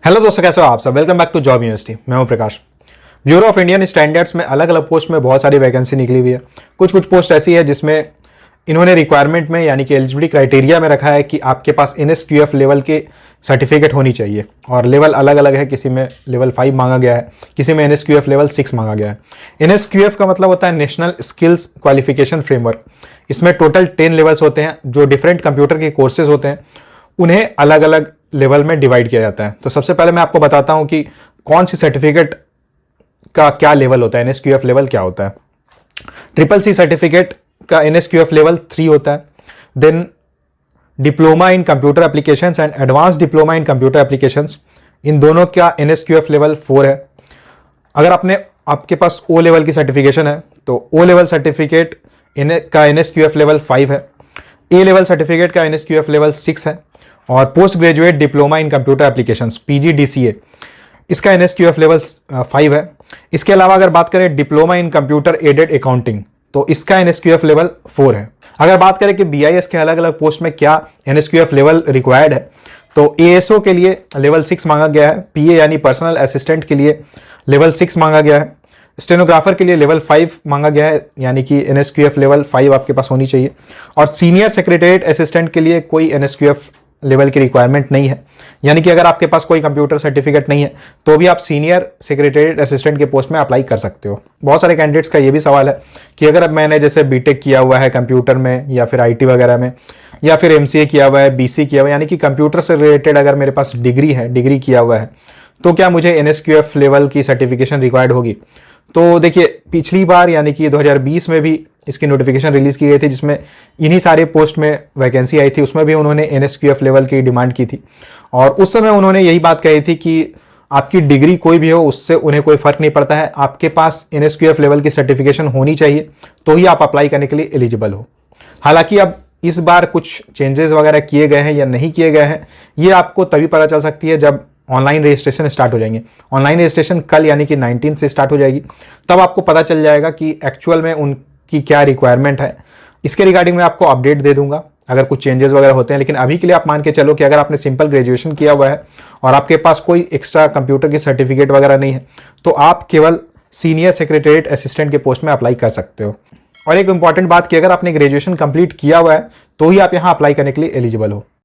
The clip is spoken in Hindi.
हेलो दोस्तों, कैसे हो आप सब। Welcome back to job university. मैं हूं Prakash. Bureau of Indian standards में अलग अलग पोस्ट में बहुत सारी वैकेंसी निकली हुई है। कुछ पोस्ट ऐसी है जिसमें इन्होंने रिक्वायरमेंट में यानी कि एलिजिबिलिटी क्राइटेरिया में रखा है कि आपके पास NSQF लेवल के सर्टिफिकेट होनी चाहिए, और लेवल अलग अलग है। किसी में लेवल 5 मांगा गया है, किसी में NSQF लेवल 6 मांगा गया है। NSQF का मतलब होता है नेशनल स्किल्स क्वालिफिकेशन फ्रेमवर्क। इसमें टोटल 10 लेवल्स होते हैं। जो डिफरेंट कंप्यूटर के कोर्सेज होते हैं उन्हें अलग अलग लेवल में डिवाइड किया जाता है। तो सबसे पहले मैं आपको बताता हूं कि कौन सी सर्टिफिकेट का क्या लेवल होता है, NSQF लेवल क्या होता है। CCC सर्टिफिकेट का NSQF लेवल 3 होता है। Then diploma in computer applications and advance diploma in computer applications, इन दोनों का NSQF लेवल 4 है। अगर आपके पास O लेवल की सर्टिफिकेशन है तो O लेवल सर्टिफिकेट का NSQF लेवल 5 है। A लेवल सर्टिफिकेट का NSQF लेवल 6 है। और post graduate diploma in computer applications PGDCA, इसका NSQF लेवल 5 है। इसके अलावा अगर बात करें diploma in computer aided accounting, तो इसका NSQF लेवल 4 है। अगर बात करें कि BIS के अलग अलग पोस्ट में क्या NSQF लेवल रिक्वायर्ड है, तो ASO के लिए लेवल 6 मांगा गया है। PA यानी पर्सनल असिस्टेंट के लिए लेवल 6 मांगा गया है। स्टेनोग्राफर के लिए लेवल 5 मांगा गया है, यानी कि NSQF लेवल 5 आपके पास होनी चाहिए। और सीनियर सेक्रेटरीट असिस्टेंट के लिए कोई NSQF लेवल की रिक्वायरमेंट नहीं है, यानी कि अगर आपके पास कोई कंप्यूटर सर्टिफिकेट नहीं है तो भी आप सीनियर सेक्रेटरीट असिस्टेंट के पोस्ट में अप्लाई कर सकते हो। बहुत सारे कैंडिडेट्स का ये भी सवाल है कि अगर अब मैंने जैसे बीटेक किया हुआ है कंप्यूटर में, या फिर IT वगैरह में, या फिर MCA किया हुआ है, BC किया हुआ है, यानी कि कंप्यूटर से रिलेटेड अगर मेरे पास डिग्री किया हुआ है, तो क्या मुझे NSQF लेवल की सर्टिफिकेशन रिक्वायर्ड होगी। तो देखिए, पिछली बार यानी कि 2020 में भी इसकी नोटिफिकेशन रिलीज की गई थी, जिसमें इन्हीं सारे पोस्ट में वैकेंसी आई थी। उसमें भी उन्होंने NSQF लेवल की डिमांड की थी, और उस समय उन्होंने यही बात कही थी कि आपकी डिग्री कोई भी हो, उससे उन्हें कोई फर्क नहीं पड़ता है, आपके पास NSQF लेवल की सर्टिफिकेशन होनी चाहिए तो ही आप अप्लाई करने के लिए एलिजिबल हो। हालांकि अब इस बार कुछ चेंजेस वगैरह किए गए हैं या नहीं किए गए हैं, ये आपको तभी पता चल सकती है जब ऑनलाइन रजिस्ट्रेशन स्टार्ट हो जाएंगे। ऑनलाइन रजिस्ट्रेशन कल यानी कि 19 से स्टार्ट हो जाएगी, तब आपको पता चल जाएगा कि एक्चुअल में उनकी क्या रिक्वायरमेंट है। इसके रिगार्डिंग मैं आपको अपडेट दे दूंगा अगर कुछ चेंजेस वगैरह होते हैं। लेकिन अभी के लिए आप मान के चलो कि अगर आपने सिंपल ग्रेजुएशन किया हुआ है और आपके पास कोई एक्स्ट्रा कंप्यूटर की सर्टिफिकेट वगैरह नहीं है, तो आप केवल सीनियर सेक्रेटरीट असिस्टेंट के पोस्ट में अप्लाई कर सकते हो। और एक इंपॉर्टेंट बात कि अगर आपने ग्रेजुएशन कंप्लीट किया हुआ है तो ही आप यहाँ अप्लाई करने के लिए एलिजिबल हो।